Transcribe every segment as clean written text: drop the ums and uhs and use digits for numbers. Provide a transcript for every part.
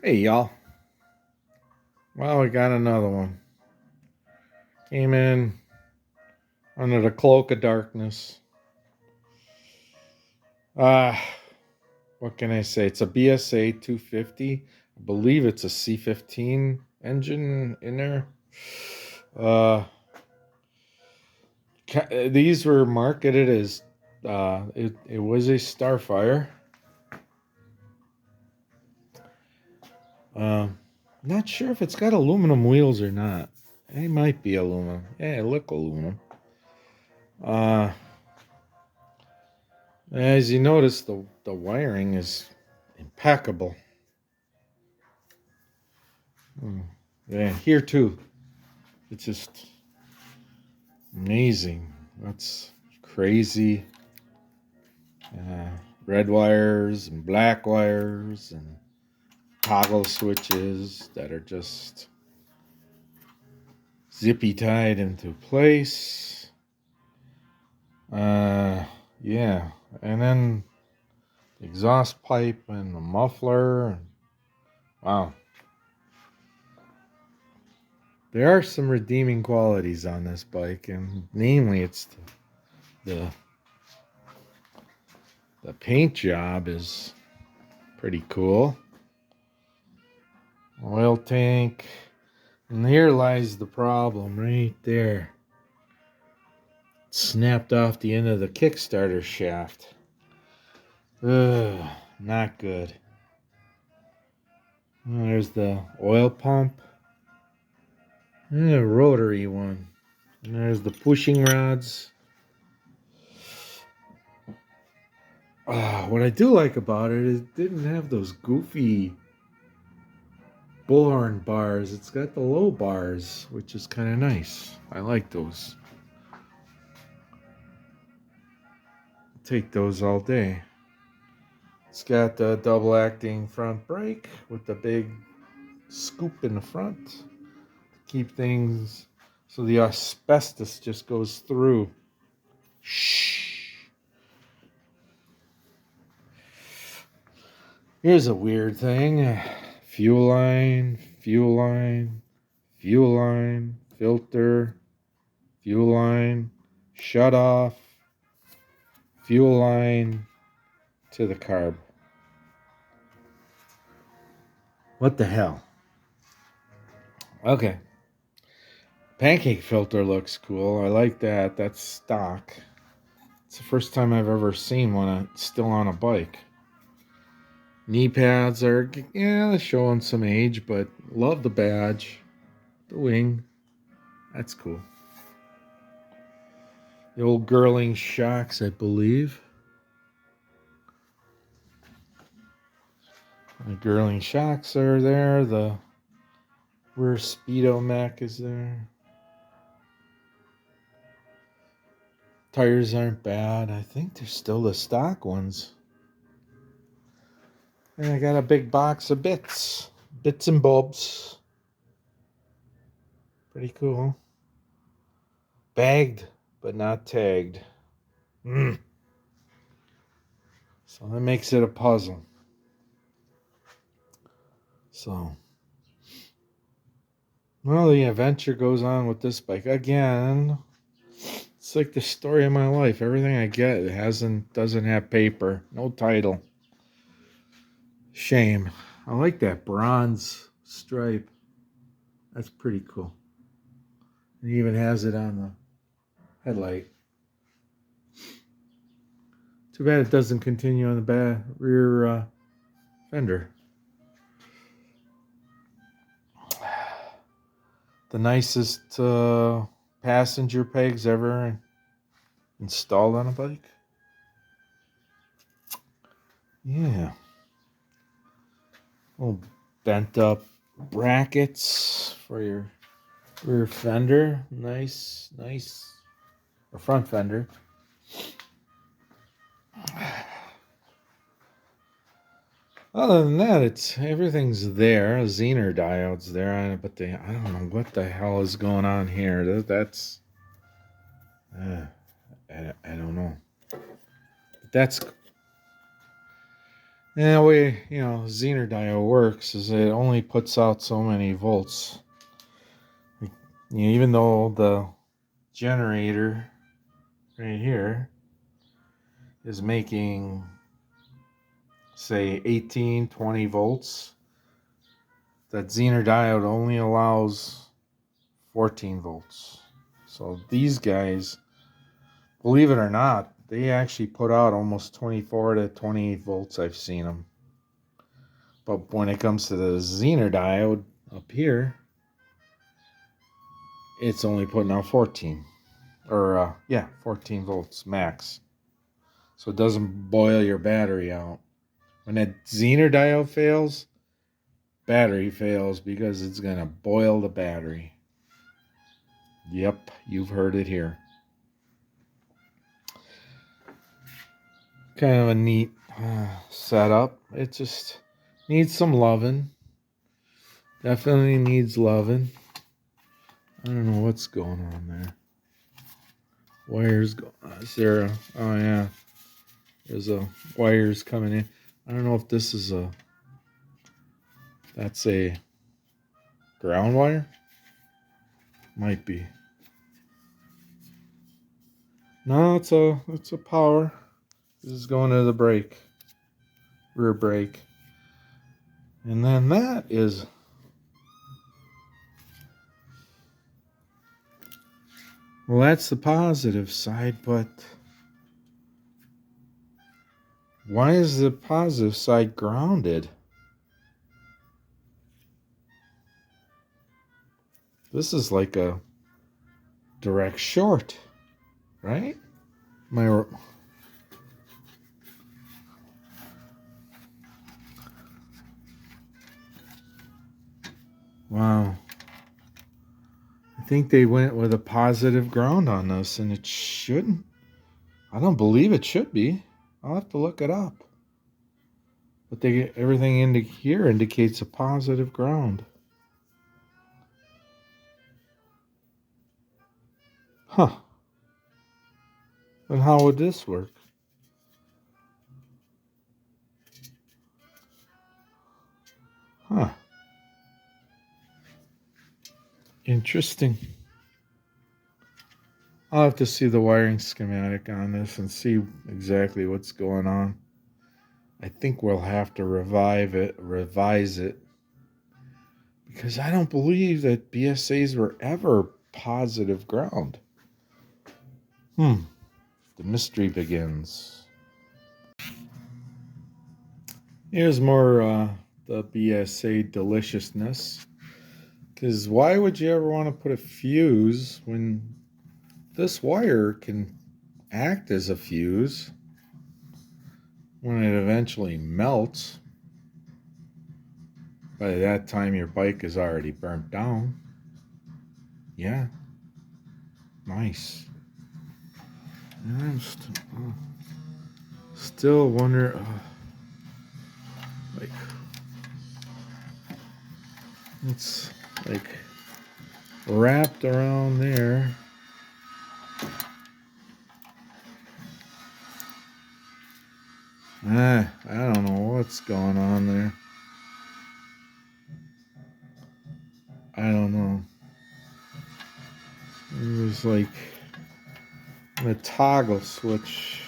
Hey y'all. Well, we got another one. Came in under the cloak of darkness. Uh, what can I say? It's a BSA 250. I believe it's a C15 engine in there. These were marketed as it was a Starfire. Not sure if it's got aluminum wheels or not. It might be aluminum. Yeah, it look aluminum. As you notice, the wiring is impeccable. Yeah, here too. It's just amazing. That's crazy. Red wires and black wires and toggle switches that are just zippy tied into place. Yeah, and then the exhaust pipe and the muffler. Wow. There are some redeeming qualities on this bike, and namely it's the paint job is pretty cool. Oil tank. And here lies the problem right there. It snapped off the end of the Kickstarter shaft. Ugh, not good. There's the oil pump. And a rotary one. And there's the pushing rods. What I do like about it is it didn't have those goofy bullhorn bars. It's got the low bars, which is kind of nice. I like those. Take those all day. It's got the double acting front brake with the big scoop in the front to keep things so the asbestos just goes through. Shh. Here's a weird thing. Fuel line, fuel line, fuel line, filter, fuel line, shut off, fuel line to the carb. What the hell? Okay. Pancake filter looks cool. I like that. That's stock. It's the first time I've ever seen one still on a bike. Knee pads are, yeah, showing some age, but love the badge. The wing. That's cool. The old girling shocks, I believe. The girling shocks are there. The rear speedo mech is there. Tires aren't bad. I think they're still the stock ones. And I got a big box of bits and bobs. Pretty cool. Bagged, but not tagged. So that makes it a puzzle. So, well, the adventure goes on with this bike again. It's like the story of my life. Everything I get doesn't have paper, no title. Shame. I like that bronze stripe. That's pretty cool. It even has it on the headlight. Too bad it doesn't continue on the back rear fender. The nicest passenger pegs ever installed on a bike. Yeah. Little bent up brackets for your rear fender. Nice. Or front fender. Other than that, everything's there. Zener diodes there, but I don't know what the hell is going on here. That's I don't know. That's And the way, Zener diode works is it only puts out so many volts. Even though the generator right here is making, say, 18, 20 volts, that Zener diode only allows 14 volts. So these guys, believe it or not, they actually put out almost 24 to 28 volts. I've seen them. But when it comes to the Zener diode up here, it's only putting out 14. 14 volts max. So it doesn't boil your battery out. When that Zener diode fails, battery fails because it's going to boil the battery. Yep, you've heard it here. Kind of a neat setup. It just needs some loving. Definitely needs loving. I don't know what's going on there. Wires go. Is there oh yeah. There's wires coming in. I don't know if this is that's a ground wire. Might be. No, it's a power. This is going to the brake. Rear brake. And then that is well, that's the positive side, but why is the positive side grounded? This is like a direct short, right? Wow. I think they went with a positive ground on this, and it shouldn't. I don't believe it should be. I'll have to look it up. But everything here indicates a positive ground. Huh. Then how would this work? Huh. Interesting. I'll have to see the wiring schematic on this and see exactly what's going on. I think we'll have to revise it, because I don't believe that BSAs were ever positive ground. The mystery begins. Here's more the BSA deliciousness. Because why would you ever want to put a fuse when this wire can act as a fuse when it eventually melts? By that time, your bike is already burnt down. Yeah. Nice. I'm still wonder, like, it's like wrapped around there. I don't know what's going on there. I don't know. It was like a toggle switch.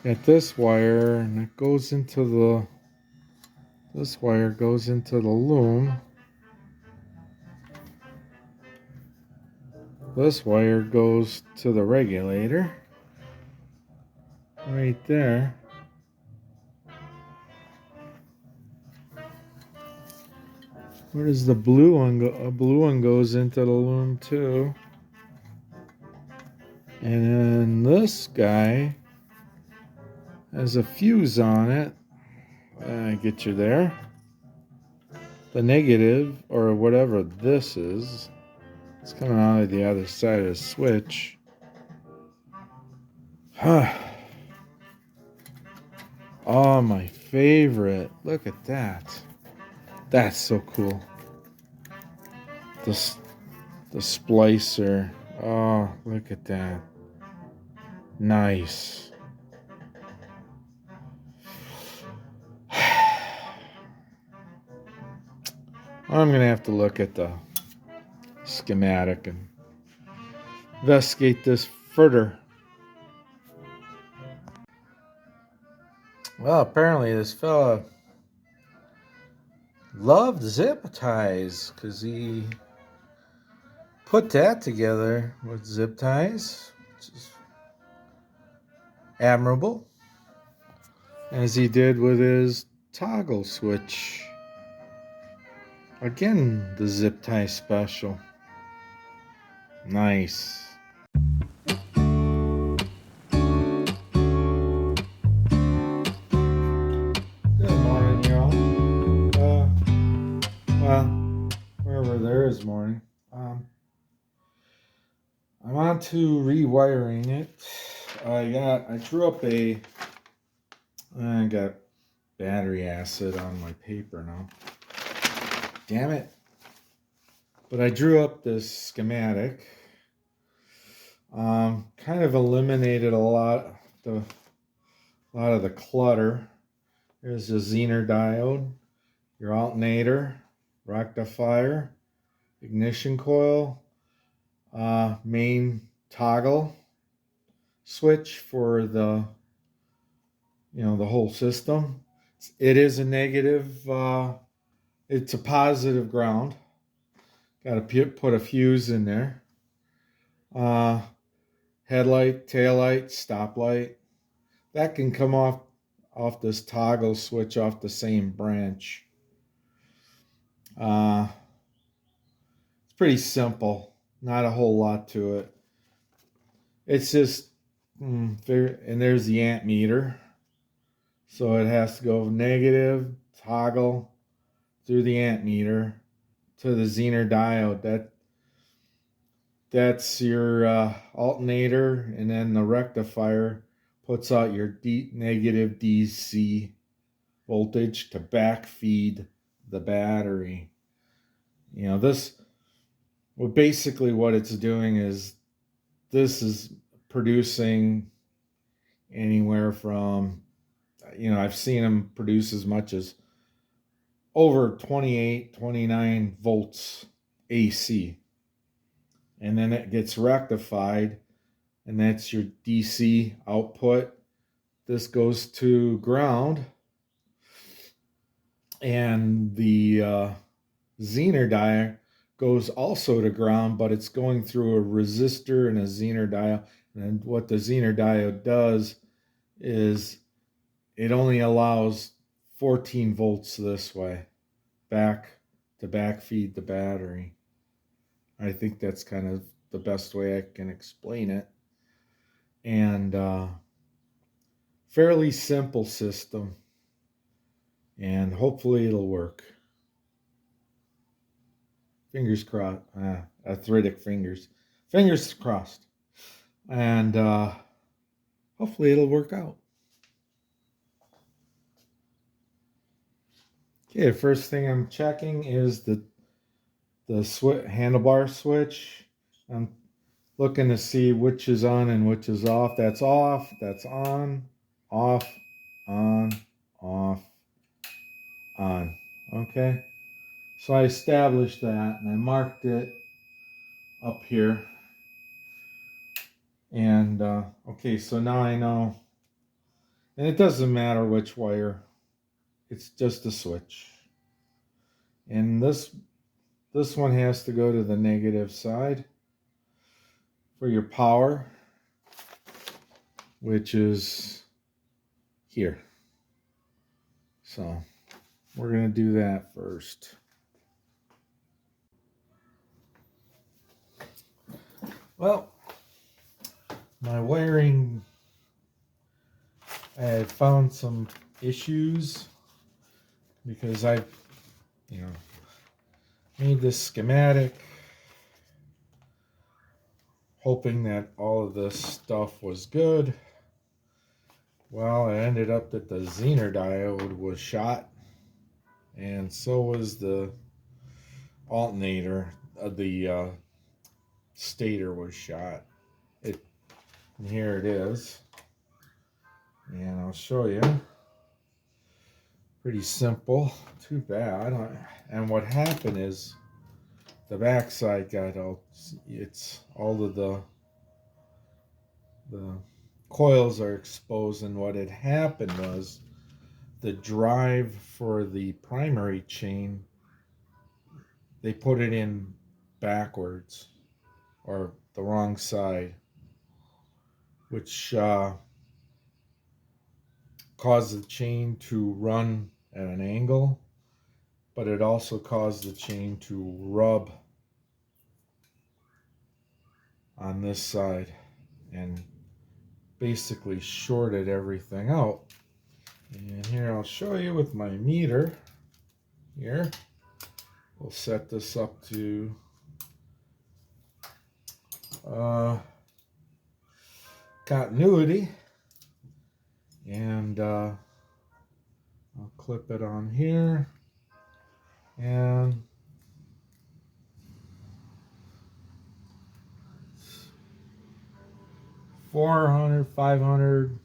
Got this wire, and it goes into this wire goes into the loom. This wire goes to the regulator. Right there. Where does the blue one go? A blue one goes into the loom too. And then this guy has a fuse on it. Get you there. The negative, or whatever this is, it's coming out of the other side of the switch. Oh, my favorite. Look at that. That's so cool. The splicer. Oh, look at that. Nice. I'm going to have to look at the schematic and investigate this further. Well, apparently this fella loved zip ties because he put that together with zip ties, which is admirable, as he did with his toggle switch. Again, the zip tie special. Nice. Good morning, y'all. Well, wherever there is morning. I'm on to rewiring it. I got battery acid on my paper now. Damn it. But I drew up this schematic. Kind of eliminated a lot of the clutter. There's a Zener diode, your alternator, rectifier, ignition coil, main toggle switch for the whole system. It is a negative. It's a positive ground. Got to put a fuse in there. Headlight, taillight, stoplight. That can come off this toggle switch off the same branch. It's pretty simple. Not a whole lot to it. It's just, and there's the amp meter. So it has to go negative, toggle through the amp meter to the Zener diode. That's your alternator, and then the rectifier puts out your negative DC voltage to backfeed the battery. Basically what it's doing is this is producing anywhere from, I've seen them produce as much as over 28, 29 volts AC. And then it gets rectified, and that's your DC output. This goes to ground, and the Zener diode goes also to ground, but it's going through a resistor and a Zener diode. And what the Zener diode does is it only allows 14 volts this way, back to backfeed the battery. I think that's kind of the best way I can explain it. And fairly simple system. And hopefully it'll work. Fingers crossed. Arthritic fingers. Fingers crossed. And hopefully it'll work out. Okay, the first thing I'm checking is the handlebar switch. I'm looking to see which is on and which is off. That's off, that's on, off, on, off, on. Okay, so I established that and I marked it up here. And okay, so now I know, and it doesn't matter which wire, it's just a switch. And this one has to go to the negative side for your power, which is here. So we're going to do that first. Well, my wiring, I had found some issues because I made this schematic hoping that all of this stuff was good. Well, it ended up that the Zener diode was shot, and so was the alternator. The stator was shot. And here it is, and I'll show you. Pretty simple. Too bad. And what happened is the backside got all, it's all of the coils are exposed, and what had happened was the drive for the primary chain, they put it in backwards or the wrong side, which caused the chain to run at an angle, but it also caused the chain to rub on this side and basically shorted everything out. And here I'll show you with my meter. Here, we'll set this up to continuity, and I'll clip it on here, and 400, 500.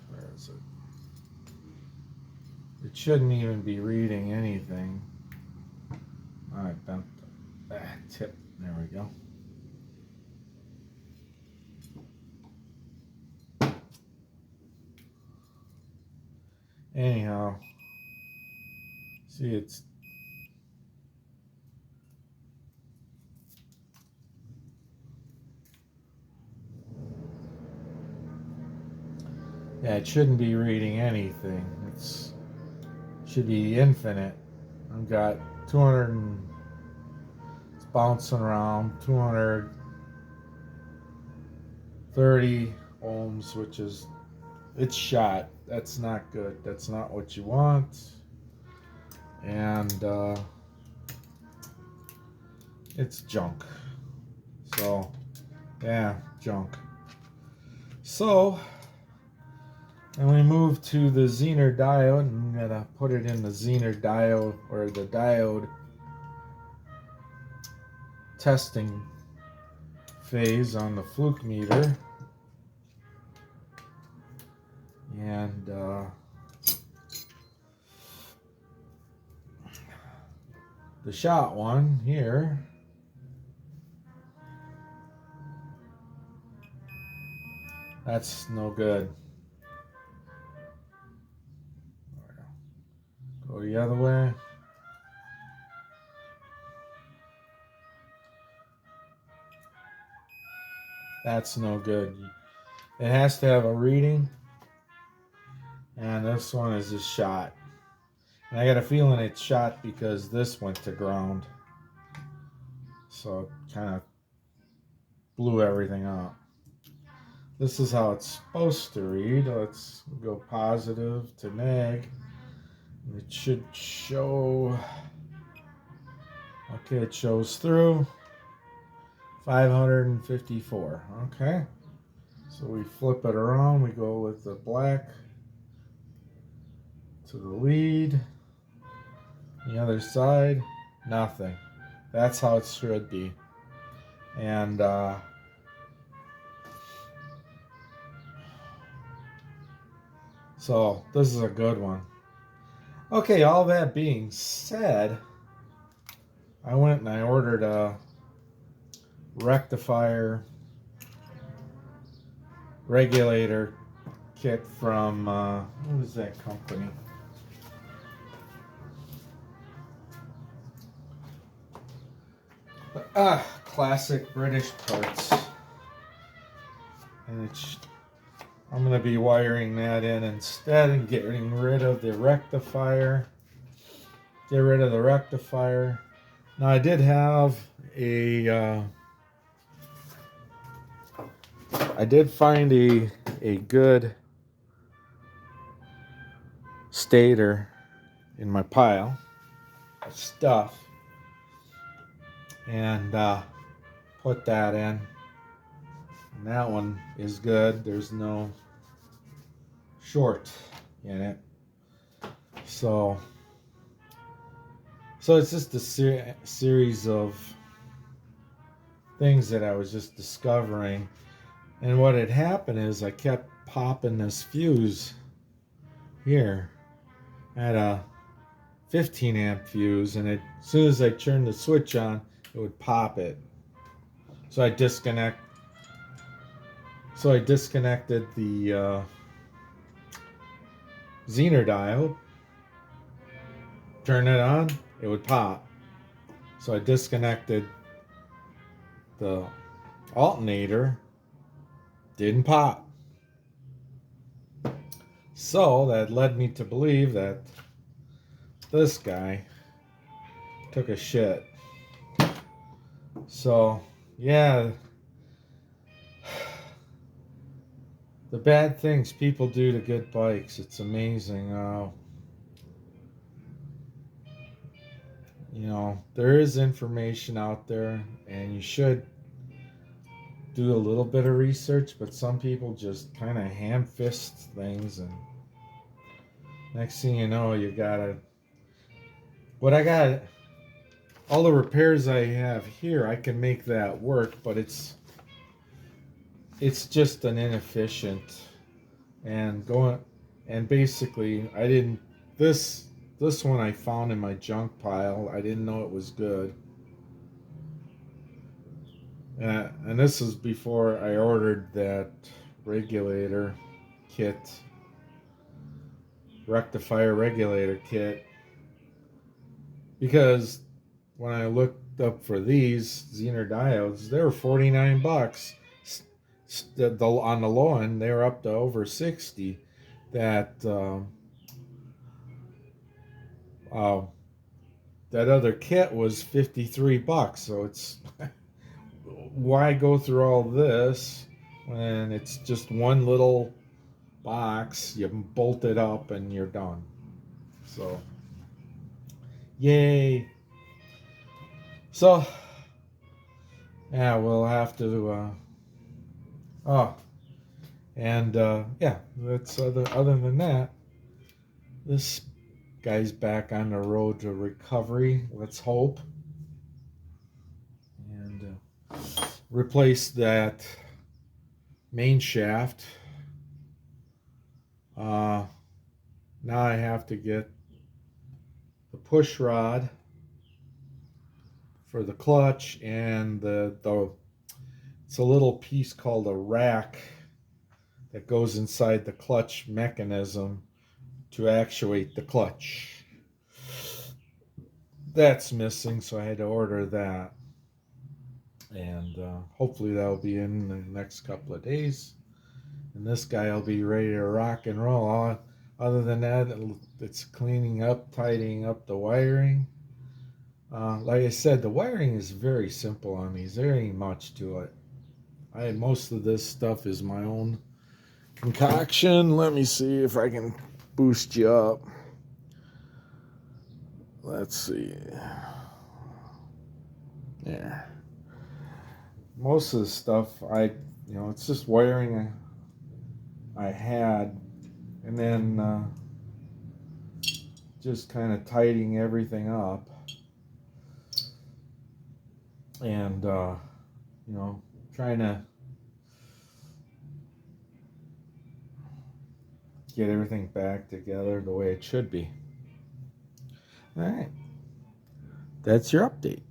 Where is it? It shouldn't even be reading anything. I bent that tip. There we go. Anyhow, see, it's yeah, it shouldn't be reading anything. It's should be infinite. I've got 200 and it's bouncing around 230 ohms, which is it's shot. That's not good. That's not what you want. And it's junk. So yeah, junk. So and we move to the Zener diode, and I'm gonna put it in the Zener diode, or the diode testing phase on the fluke meter. And the shot one here, that's no good. Go the other way. That's no good. It has to have a reading, and this one is just shot. And I got a feeling it's shot because this went to ground. So it kind of blew everything up. This is how it's supposed to read. Let's go positive to neg. It should show. Okay, it shows through 554. Okay, so we flip it around. We go with the black to the lead. The other side, nothing. That's how it should be. And so this is a good one. Okay, all that being said, I went and I ordered a rectifier regulator kit from what is that company? Classic British Parts. And I'm going to be wiring that in instead and getting rid of the rectifier. Get rid of the rectifier. Now I did have I did find a good stator in my pile of stuff, and put that in. And that one is good. There's no short in it. So it's just a series of things that I was just discovering. And what had happened is I kept popping this fuse here. I had a 15 amp fuse, and as soon as I turned the switch on, it would pop it. So I disconnected the Zener diode, turn it on, it would pop. So I disconnected the alternator, didn't pop. So that led me to believe that this guy took a shit. So yeah, the bad things people do to good bikes, it's amazing. You know, there is information out there, and you should do a little bit of research, but some people just kind of ham fist things, and next thing you know, you gotta. What I got, all the repairs I have here, I can make that work, but it's just an inefficient and going, and basically I didn't, this one I found in my junk pile. I didn't know it was good. And this is before I ordered that regulator kit, rectifier regulator kit, because when I looked up for these Zener diodes, they were $49. On the low end, they were up to over 60. That that other kit was $53. So it's why go through all this when it's just one little box? You bolt it up and you're done. So yay. So yeah, we'll have to yeah, that's other than that, this guy's back on the road to recovery, let's hope. And replace that main shaft. Now I have to get the push rod for the clutch, and it's a little piece called a rack that goes inside the clutch mechanism to actuate the clutch. That's missing, so I had to order that. And hopefully that'll be in the next couple of days. And this guy will be ready to rock and roll. Other than that, it's cleaning up, tidying up the wiring. Like I said, the wiring is very simple on these. There ain't much to it. Most of this stuff is my own concoction. Let me see if I can boost you up. Let's see. Yeah. Most of the stuff it's just wiring I had, and then just kind of tidying everything up, and trying to get everything back together the way it should be. All right, that's your update.